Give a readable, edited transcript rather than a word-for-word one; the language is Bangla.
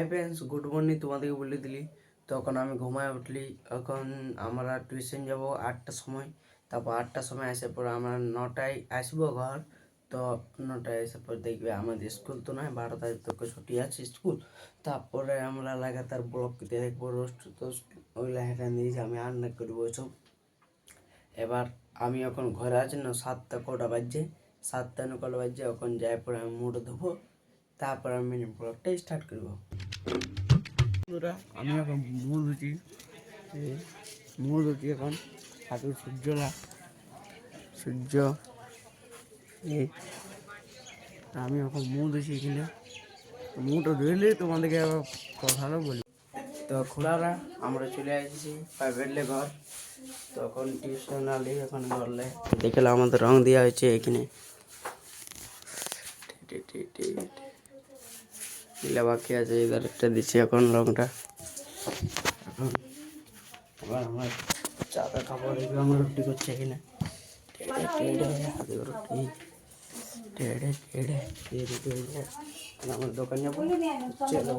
Hi friends, good morning. তোমাদেরকে বলে দিলি তখন আমি ঘুমায় উঠলি। এখন আমরা টিউশন যাব 8টার সময়। তারপর 8টার সময় আসার পর আমরা 9টায় আসবো ঘর। তো 9টায় আসার পর দেখবে আমাদের স্কুল তো নয়, 12 তারিখ থেকে ছুটি আছে স্কুল। তারপরে আমরা লাগাতার ব্লগ দেখবো, রোস্ট টোস্ট ওইগুলো হেঁটে দিয়েছি। আমি আর না করবো ওইসব। এবার আমি এখন ঘরে আছি না, 7টা কটা বাজছে, 7টা না কটা বাজছে। এখন যাই পরে আমি মুড ধোবো, তারপর আমি ব্লগটা স্টার্ট করবো। আমি এখন মুড ধুচ্ছি, এখন হাতে সূর্য এই আমি এখন মুড ধুচ্ছি। এখানে মুডটা ধুইলে তোমাদেরকে আবার কথাটা বলি। তো খোলারা আমরা চলে আসছি প্রাইভেটলে ঘর। তখন টিউশন আলি এখন ঘরলে দেখলাম আমাদের রং দেওয়া হয়েছে এখানে। নীলা বাকি আছে, এদের একটা দিচ্ছি এখন রংটা। এখন এবার আমার চাটা খাবো, দেখবে আমরা রুটি করছি এখানে। রুটি আমার দোকান যাবো, চলো।